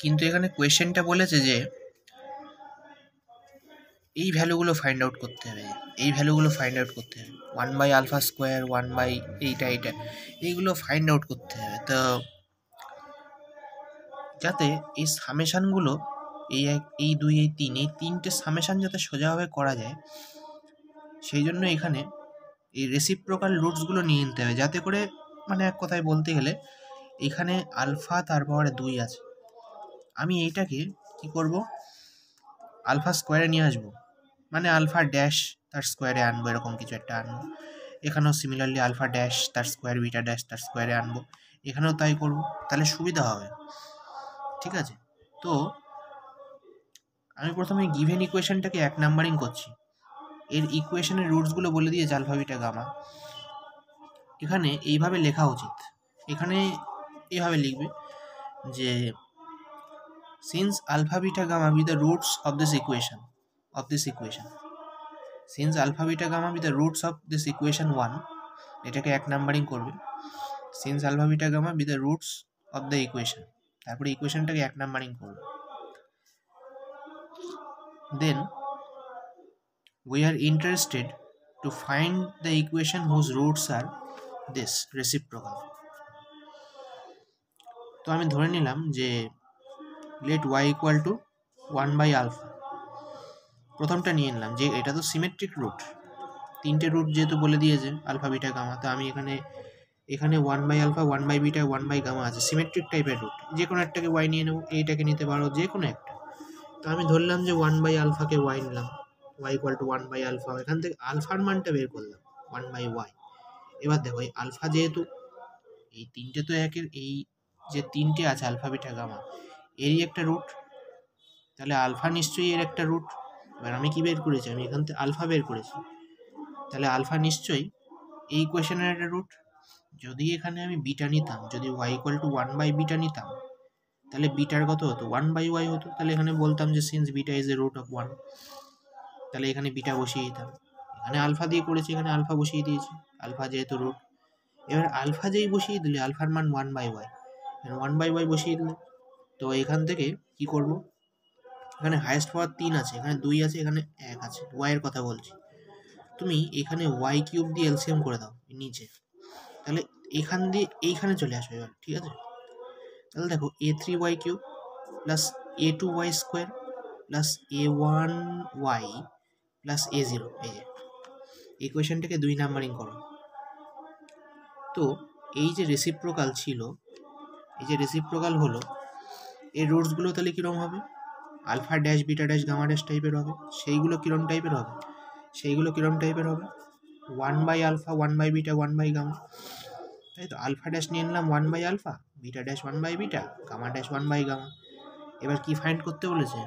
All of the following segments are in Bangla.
কিন্তু এখানে কোয়েশ্চেনটা বলেছে যে এই ভ্যালুগুলো ফাইন্ড আউট করতে হবে, এই ভ্যালুগুলো ফাইন্ড আউট করতে হবে, 1/α², 1 বাই এইটা এইটা এইগুলো ফাইন্ড আউট করতে হবে। তো যাতে এই সামেশানগুলো এই এক, এই দুই, এই তিন, এই তিনটে সামেশান যাতে সোজাভাবে করা যায়, সেই জন্য এখানে এই রেসিপ্রোকাল রুটসগুলো নিয়ে নিতে হবে, যাতে করে মানে এক কথায় বলতে গেলে এখানে আলফা তার পাওয়ারে 2 আছে, আমি এইটাকে কি করব, আলফা স্কোয়ারে নিয়ে আসবো, মানে আলফা ড্যাশ তার স্কোয়ারে আনবো, এরকম কিছু একটা আনবো। এখানেও সিমিলারলি আলফা ড্যাশ তার স্কোয়ার, বিটা ড্যাশ তার স্কোয়ারে আনবো, এখানেও তাই করব, তাহলে সুবিধা হবে। ঠিক আছে, তো আমি প্রথমে গিভেন ইকুয়েশনটাকে 1 নাম্বারিং করছি। এর ইকুয়েশনের রুটসগুলো বলে দিয়েছে আলফা বিটা গামা। এখানে এইভাবে লেখা উচিত, এখানে এইভাবে লিখবে যে since alpha beta gamma be the roots of this equation, since alpha beta gamma be the roots of this equation 1, এটাকে 1 নাম্বারিং করবে, since alpha beta gamma be the roots of the equation, তারপরে ইকুয়েশনটাকে 1 নাম্বারিং করবে, then we are interested to find the equation whose roots are this reciprocal. তো আমি ধরে নিলাম যে let y equal to 1/α, প্রথমটা নিয়ে নিলাম যে এটা তো সিমেট্রিক রুট, তিনটে রুট যেহেতু বলে দিয়েছে আলফা বিটা গামা, তো আমি এখানে 1/α, 1/β, 1/γ আছে, সিমেট্রিক টাইপের রুট, যে কোনো একটাকে ওয়াই নিয়ে নেবো, এইটাকে নিতে পারো, যে কোনো একটা। তো আমি ধরলাম যে 1/α-কে ওয়াই নিলাম, y ইকুয়াল টু 1/α, এখান থেকে আলফার মানটা বের করলাম 1/y। এবার দেখো এই আলফা যেহেতু এই তিনটে তো একের, এই যে তিনটে আছে আলফা বিটা গামা এরই একটা রুট, তাহলে আলফা নিশ্চয়ই এর একটা রুট। এবার আমি কি বের করেছি, আমি এখান থেকে আলফা বের করেছি, তাহলে আলফা নিশ্চয়ই এই ইকুয়েশনের একটা রুট। যদি এখানে আমি বিটা নিতাম, যদি y ইকুয়াল টু 1/β নিতাম, তাহলে বিটার কত হতো 1/y হতো, তাহলে এখানে বলতাম যে since beta is a root of 1, তাহলে এখানে বিটা বসিয়ে দিতাম। এখানে আলফা দিয়ে করেছি, এখানে আলফা বসিয়ে দিয়েছি, আলফা যেহেতু রুট। এবার আলফা যেই বসিয়ে দিলে আলফার মান 1/y, 1/y বসিয়ে দিলে, তো এখান থেকে কি করব, এখানে হাইয়েস্ট পাওয়ার 3 আছে, এখানে 2 আছে, এখানে 1 আছে, y এর কথা বলছি। তুমি এখানে y কিউব দিয়ে এলসিএম করে দাও নিচে, তাহলে এখান দিয়ে এইখানে চলে আসবে এবার, ঠিক আছে। তাহলে দেখো a3y cube plus a2y square plus a1y plus a0, এই যে ইকুয়েশনটাকে 2 নাম্বারিং করো। তো এই যে রেসিপ্রোকাল ছিল, এই যে রেসিপ্রোকাল হলো, এর রুটসগুলো তাহলে কীরকম হবে, alpha dash, beta dash, gamma dash টাইপের হবে। সেইগুলো কীরকম টাইপের হবে, 1/α, 1/β, 1/γ, তাই তো। আলফা ড্যাশ নিয়ে নিলাম 1/α, বিটা ড্যাশ 1/β, গামা ড্যাশ 1/γ। এবার কি ফাইন্ড করতে বলেছে,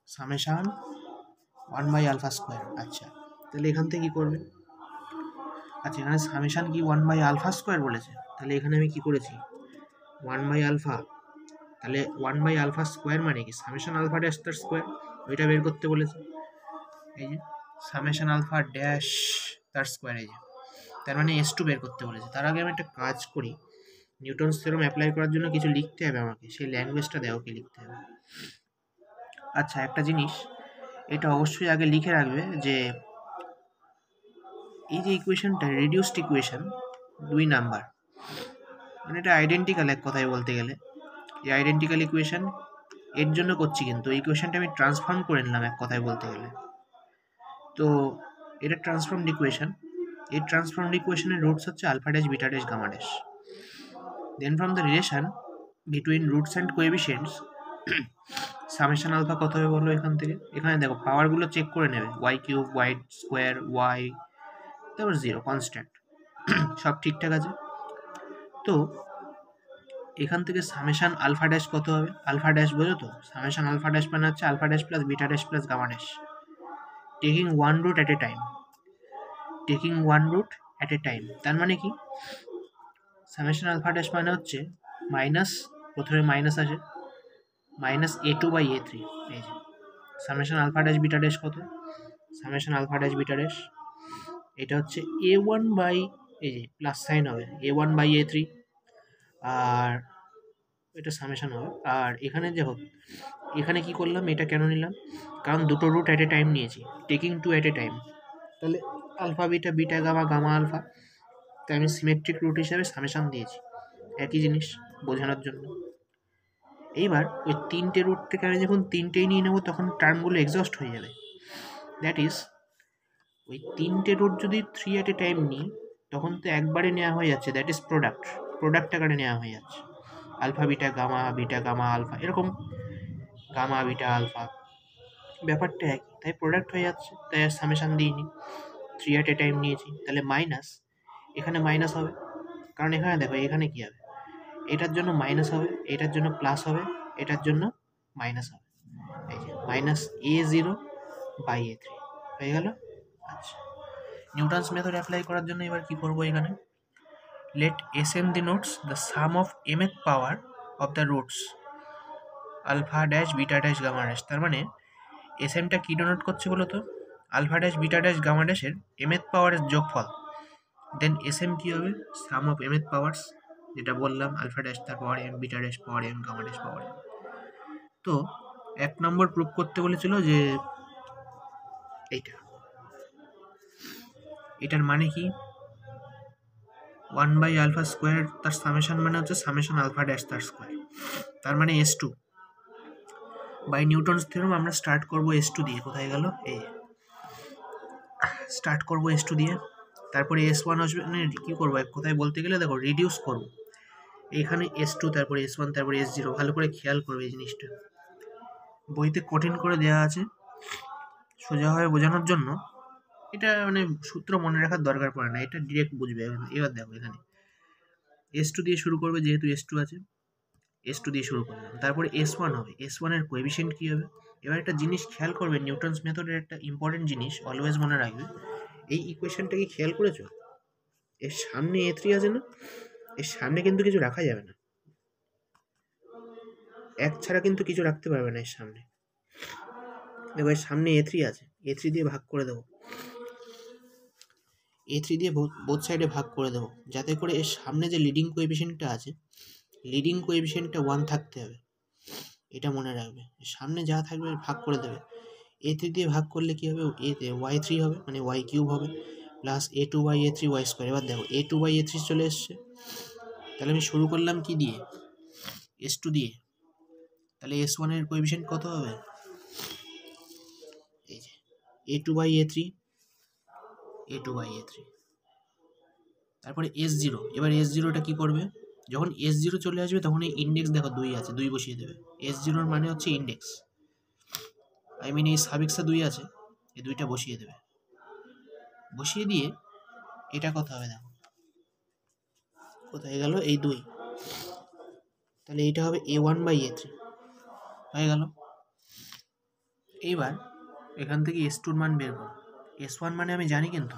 সামেশান 1/α²। আচ্ছা, তাহলে এখান থেকে কি করবে, আচ্ছা এখানে সামেশান কি 1/α² বলেছে, তাহলে এখানে আমি কি করেছি 1/α, তাহলে 1/α² মানে কি সামেশান আলফা ড্যাশ তার স্কোয়ার, ওইটা বের করতে বলেছে। এই যে সামেশান আলফা ড্যাশ তার স্কোয়ার, এই যে তার মানে S2 বের করতে বলেছে। তার আগে আমি একটা কাজ করি, নিউটনস থিওরাম অ্যাপ্লাই করার জন্য কিছু লিখতে হবে আমাকে, সেই ল্যাঙ্গুয়েজটা দেওয়া কি লিখতে হবে। আচ্ছা একটা জিনিস, এটা অবশ্যই আগে লিখে রাখবে যে এই যে ইকুয়েশনটা রিডিউসড ইকুয়েশন 2 নাম্বার, মানে এটা আইডেন্টিক্যাল এক কথায় বলতে গেলে, এই আইডেন্টিক্যাল ইকুয়েশন এর জন্য করছি, কিন্তু ইকুয়েশনটা আমি ট্রান্সফর্ম করে নিলাম এক কথায় বলতে গেলে। তো এটা ট্রান্সফর্মড ইকুয়েশন, এই ট্রান্সফর্মড ইকুয়েশনের রুটস হচ্ছে alpha dash, beta dash, gamma dash. Then from the relation between roots and coefficients, summation alpha কত হবে বলো এখান থেকে, এখানে দেখো পাওয়ারগুলো চেক করে নেবে, Y cube, Y square, Y, তারপর 0 কনস্ট্যান্ট, সব ঠিকঠাক আছে। তো এখান থেকে সামেশান আলফা ড্যাশ কত হবে, আলফা ড্যাশ বোঝো তো, সামেশান আলফা ড্যাশ মানে হচ্ছে alpha dash plus beta dash plus gamma dash, taking one root at a time, তার মানে কি সামেশান আলফা ড্যাশ মানে হচ্ছে মাইনাস, প্রথমে মাইনাস আসে, মাইনাস a2/a3, এই যে summation alpha dash beta dash কত, summation alpha dash beta dash এটা হচ্ছে a1 বাই, এই যে প্লাস সাইন হবে a1/a3, আর এটা সামেশন হবে। আর এখানে দেখো এখানে কি করলাম, এটা কেন নিলাম, কারণ দুটো রুট অ্যাট এ টাইম নিয়েছি, taking two at a time. তাহলে alpha beta, beta gamma, gamma alpha, তাই আমি সিমেট্রিক রুট হিসাবে সামেশন দিয়েছি, একই জিনিস বোঝানোর জন্য। এইবার ওই তিনটে রুট থেকে আমি যখন তিনটেই নিয়ে নেবো তখন টার্মগুলো এক্সস্ট হয়ে যাবে। দ্যাট ইজ ওই তিনটে রুট যদি 3 অ্যাট এ টাইম নিই তখন তো একবারে নেওয়া হয়ে যাচ্ছে, দ্যাট ইজ প্রোডাক্ট আকারে নেওয়া হয়ে যাচ্ছে, আলফা বিটা গামা আলফা, এরকম গামা বিটা আলফা, ব্যাপারটা একই, তাই প্রোডাক্ট হয়ে যাচ্ছে, তাই আর সামেশন দিইনি, 3 অ্যাট এ টাইম নিয়েছি। তাহলে মাইনাস, এখানে মাইনাস হবে, কারণ এখানে দেখো এখানে কি হবে, এটার জন্য মাইনাস হবে, এটার জন্য প্লাস হবে, এটার জন্য মাইনাস হবে, এই যে মাইনাস A0 বাই A3 হয়ে গেল। আচ্ছা, নিউটনস মেথড অ্যাপ্লাই করার জন্য এবার কি করব, এখানে let Sm denotes the sum of mth power of the roots alpha dash beta dash gamma dash. তার মানে Smটা কি ডোনেট করছে বলো তো, alpha dash beta dash gamma ড্যাশের mth পাওয়ারের যোগফল। দেন Sm কি হবে, সাম অফ mth পাওয়ার্স, যেটা বললাম আলফা ড্যাশ তার পাওয়ার m, বিটা ড্যাশ পাওয়ার m, গামা ড্যাশ পাওয়ার m। তো 1 নম্বর প্রুফ করতে বলেছিল যে এটার মানে কি, 1 বাই আলফা স্কোয়ার তার সামেশন মানে হচ্ছে সামেশন আলফা ড্যাশ তার স্কোয়ার, তার মানে S2 বাই নিউটনস থিওরেম। আমরা স্টার্ট করব S2 দিয়ে, কোথায় গেল, এই স্টার্ট করব S2 দিয়ে, তারপরে S1 আসবে, মানে কী করবো এক কথায় বলতে গেলে দেখো রিডিউস করব, এখানে S2 তারপরে S1 তারপরে S0, ভালো করে খেয়াল করবে এই জিনিসটা, বইতে কঠিন করে দেওয়া আছে, সোজাভাবে বোঝানোর জন্য এটা মানে সূত্র মনে রাখার দরকার পড়ে না, এটা ডিরেক্ট বুঝবে। এবার দেখো এখানে S2 দিয়ে শুরু করবে, যেহেতু S2 আছে S2 দিয়ে শুরু করলাম, তারপরে S1 হবে, S1 এর কোএফিসিয়েন্ট কী হবে। এবার একটা জিনিস খেয়াল করবে, নিউটনস মেথডের একটা ইম্পর্টেন্ট জিনিস অলওয়েজ মনে রাখবে, এই ইকুয়েশনটা কি খেয়াল করেছো, এর সামনে A3 আছে না, এর সামনে কিন্তু কিছু রাখা যাবে না, এক ছাড়া কিন্তু কিছু রাখতে পারবে না এর সামনে। এবার সামনে A3 আছে, A3 দিয়ে ভাগ করে দেবো, A3 দিয়ে বোথ সাইডে ভাগ করে দেবো, যাতে করে এর সামনে যে লিডিং কোএফিসিয়েন্টটা আছে, লিডিং কোএফিসিয়েন্টটা 1 থাকতে হবে, এটা মনে রাখবে, সামনে যা থাকবে ভাগ করে দেবে। A3 দিয়ে ভাগ করলে কী হবে, Y3 হবে, মানে Y3 হবে, plus A2 by A3 Y square. এবার দেখো A2 বাই A3 চলে এসছে, তাহলে আমি শুরু করলাম কি দিয়ে, S2 দিয়ে, তাহলে S1 এর কোএফিসিয়েন্ট কত হবে, এই যে A2 by A3, A2 by A3, তারপরে S0। এবার S0টা কি করবে, যখন S0 চলে আসবে তখন এই ইন্ডেক্স দেখো 2 আছে, 2 বসিয়ে দেবে, S0 এর মানে হচ্ছে ইন্ডেক্স, আই মিন এই সাফিক্সে 2 আছে, এই 2টা বসিয়ে দেবে, বসিয়ে দিয়ে এটা কত হবে দেখো, কোথায় গেল এই 2, তাহলে এইটা হবে A1 বাই A3 হয়ে গেল। এইবার এখান থেকে S2 এর মান বের করো, S1 মানে আমি জানি কিন্তু,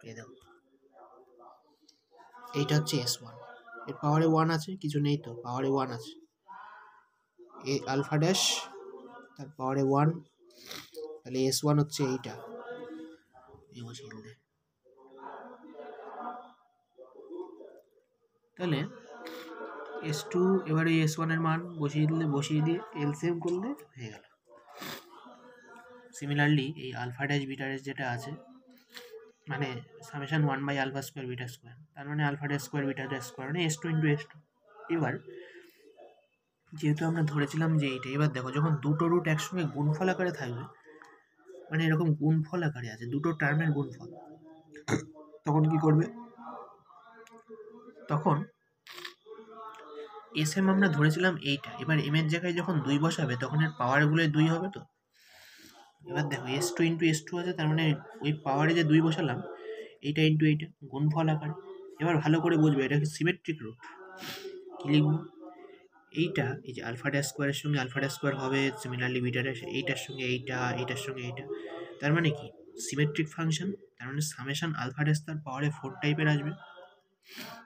এই দেখো এইটা হচ্ছে S1, এর পাওয়ারে 1 আছে, কিছু নেই তো, পাওয়ারে 1 আছে, এ আলফা ড্যাশ তার পাওয়ারে 1, তাহলে S1 হচ্ছে এইটা, এই বসিয়ে দিলে, তাহলে S2, এবারে S1 এর মান বসিয়ে দিলে, বসিয়ে দিয়ে এলসিএম করলে হয়ে গেল। সিমিলারলি এই আলফা ড্যাশ বিটা ড্যাশ যেটা আছে, মানে summation 1 by alpha square beta square, তার মানে alpha dash square beta dash square, মানে S2 ইন্টু S2। এবার যেহেতু আমরা ধরেছিলাম যে এইটা, এবার দেখো যখন দুটো রুট একসঙ্গে গুণফল আকারে থাকবে, মানে এরকম গুণফল আকারে আছে দুটো টার্মের গুণফল, তখন কি করবে, তখন এসএম আমরা ধরেছিলাম এইটা, এবার এম এর জায়গায় যখন 2 বসাবে তখন এর পাওয়ারগুলো 2 হবে তো। এবার দেখো S2 ইন্টু S2 আছে, তার মানে ওই পাওয়ারে যে 2 বসালাম, এইটা ইন্টু এইটা গুণফল আকারে। এবার ভালো করে বুঝবে এটা কি সিমেট্রিক রুট, কি লিখবো, এইটা এই যে আলফা ড্যাশ স্কোয়ারের সঙ্গে আলফা ড্যাশ স্কোয়ার হবে, সিমিলারলি বিটা ড্যাশ এইটার সঙ্গে এইটা, এইটার সঙ্গে এইটা, তার মানে কি সিমেট্রিক ফাংশন, তার মানে সামেশন আলফা ড্যাশ তার পাওয়ারে 4 টাইপের আসবে।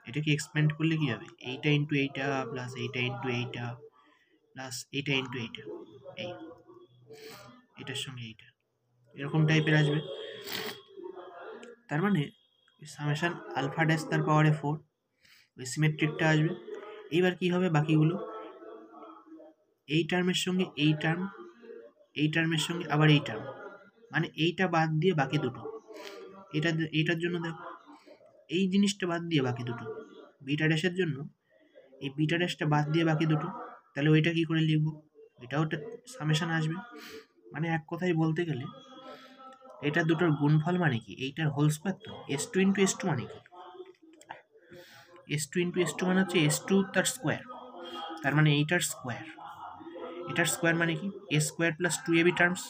এটাকে এক্সপ্যান্ড করলে কি হবে, এইটা ইন্টু এইটা প্লাস এইটা ইন্টু এইটা প্লাস এইটা ইন্টু এইটা, এই এটার সঙ্গে এইটা, এরকম টাইপের আসবে। তার মানে সামেশন আলফা ড্যাশ তার পাওয়ারে 4, ওই সিমেট্রিকটা আসবে। এইবার কি হবে বাকিগুলো, এই টার্মের সঙ্গে এই টার্ম, এই টার্মের সঙ্গে আবার এই টার্ম, মানে এইটা বাদ দিয়ে বাকি দুটো, এইটার জন্য দেখো এই জিনিসটা বাদ দিয়ে বাকি দুটো, বিটা ড্যাশের জন্য এই বিটা ড্যাশটা বাদ দিয়ে বাকি দুটো, তাহলে ওইটা কি করে লিখবো, এটাও একটা সামেশন আসবে। মানে এক কথায় বলতে গেলে এটা দুটোর গুণফল মানে কি, এইটার হোল স্কোয়ার। তো S2 ইন্টু S2 মানে কি, S2 ইন্টু S2 মানে হচ্ছে S2 তার স্কোয়ার, তার মানে এইটার স্কোয়ার, এটার স্কোয়ার মানে কি A square plus 2ab terms,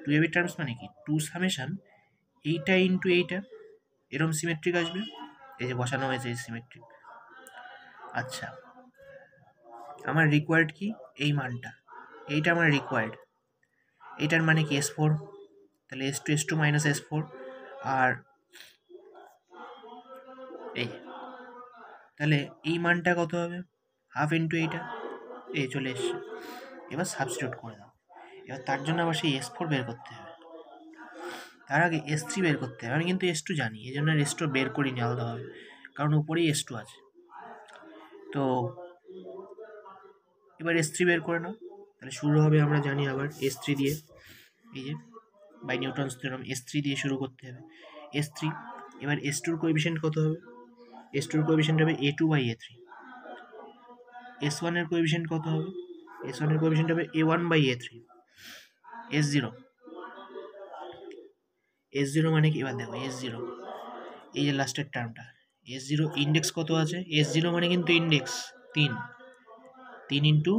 2ab terms মানে কি 2 সামেশন এইটা ইন্টু এইটা, এরকম সিমেট্রিক আসবে, এই যে বসানো হয়েছে এই সিমেট্রিক। আচ্ছা, আমার রিকোয়ার্ড কি, এই মানটা, এইটা আমার রিকোয়ার্ড, এইটার মানে কি S4, তাহলে S2 S2 মাইনাস S4, আর এই তাহলে এই মানটা কত হবে, হাফ ইন্টু এইটা, এই চলে এসছে। এবার সাবস্টিটিউট করে দাও। এবার তার জন্য আবার সেই S4 বের করতে হবে, তার আগে S3 বের করতে হবে। আমি কিন্তু S2 জানি, এই জন্য S2 বের করিনি আলাদাভাবে, কারণ উপরেই S2 আছে। তো এবার S3 বের করে নাও, তাহলে শুরু হবে আমরা জানি আবার S3 দিয়ে, এই যে বাই নিউটনস থিওরাম S3 দিয়ে শুরু করতে হবে, S3। এবার S2 এর কোএফিসিয়েন্ট কত হবে, S2 এর কোএফিসিয়েন্ট হবে A2 বাই A3। S1 এর কোএফিসিয়েন্ট কত হবে, S1 এর কোএফিসিয়েন্ট হবে A1 by A3। S0, S0 মানে কি, এবার দেখো S0 এই যে লাস্টের টার্মটা, S0 ইন্ডেক্স কত আছে, S0 মানে কিন্তু ইন্ডেক্স 3, 3 ইন্টু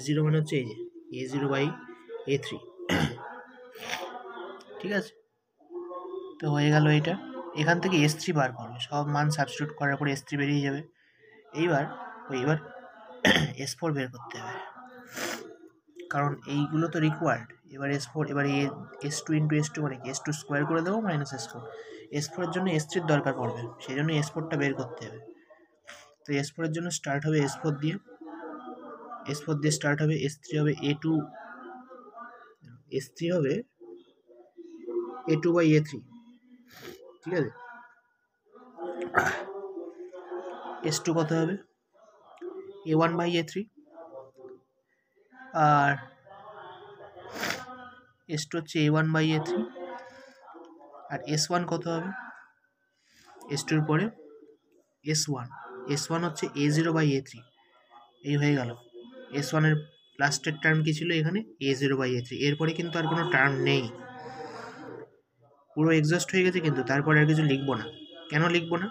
S0 মানে হচ্ছে এই যে A0 বাই A3, ঠিক আছে। তো হয়ে গেল এটা, এখান থেকে S3 বার করবে, সব মান সাবস্টিটিউট করার পরে S3 বেরিয়ে যাবে। এইবার S4 বের করতে হবে, কারণ এইগুলো তো রিকোয়ার্ড। এবার S4, এবার S2 ইন্টু S2 মানে কি S2 স্কোয়ার করে দেবো মাইনাস S4, S4 এর জন্য S3 এর দরকার পড়বে, সেই জন্য S4টা বের করতে হবে। তো S4 এর জন্য স্টার্ট হবে S4 দিয়ে, S4 দিয়ে স্টার্ট হবে, S3 হবে A2, S3 হবে A2 বাই A3, ঠিক আছে। S2 কত হবে A1 by A3, R S2 হচ্ছে A1 by A3, R S1 কত হবে, S2 এর পরে S1 হচ্ছে A0 বাই A3, এই হয়ে গেল। S1 এর লাস্টের টার্ম কি ছিল এখানে, A0 বাই A3, এরপরে কিন্তু আর কোনো টার্ম নেই, পুরো এক্সস্ট হয়ে গেছে। কিন্তু তারপরে আর কিছু লিখবো না। কেন লিখবো না,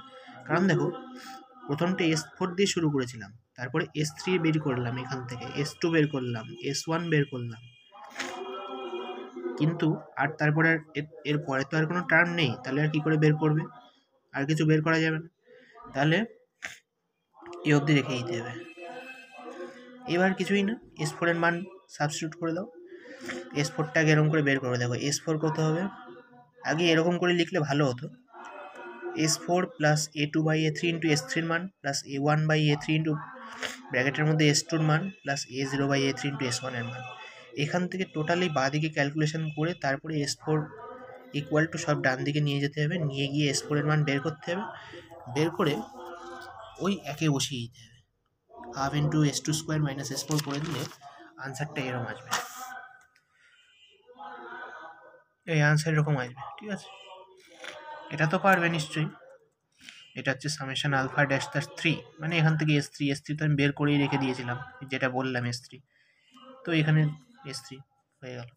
কারণ দেখো প্রথমটা S4 দিয়ে শুরু করেছিলাম, তারপরে S3 বের করলাম, এখান থেকে S2 বের করলাম, S1 বের করলাম, কিন্তু আর তারপরে এর পরে তো আর কোনো টার্ম নেই, তাহলে আর কি করে বের করবে, আর কিছু বের করা যাবে না, তাহলে এই অবধি রেখে দিতে হবে। এবার কিছুই না, S4 এর মান সাবস্টিটিউট করে দাও, S4টাকে এরকম করে বের করবে। দেখো S4 কত হবে, আগে এরকম করে লিখলে ভালো হতো, S4 plus A2 by A3 into S3 এর মান plus A1 by A3 into ব্র্যাকেটের মধ্যে S2 এর মান plus A0 by A3 into S1 এর মান। এখান থেকে টোটালি বাঁদিকে ক্যালকুলেশন করে তারপরে S4 ইকুয়াল টু সব ডান দিকে নিয়ে যেতে হবে, নিয়ে গিয়ে S4 এর মান বের করতে হবে, বের করে ওই একে বসিয়ে দিতে হবে, half into S2 square minus S4 করে দিলে আনসারটা এরকম আসবে, এই আনসার এরকম আসবে, ঠিক আছে। এটা তো পারবে নিশ্চয়ই। এটা হচ্ছে সামেশন আলফা ড্যাশ তার 3, মানে এখান থেকে S3 তো আমি বের করেই রেখে দিয়েছিলাম, যেটা বললাম S3, তো এখানে S3 হয়ে গেল।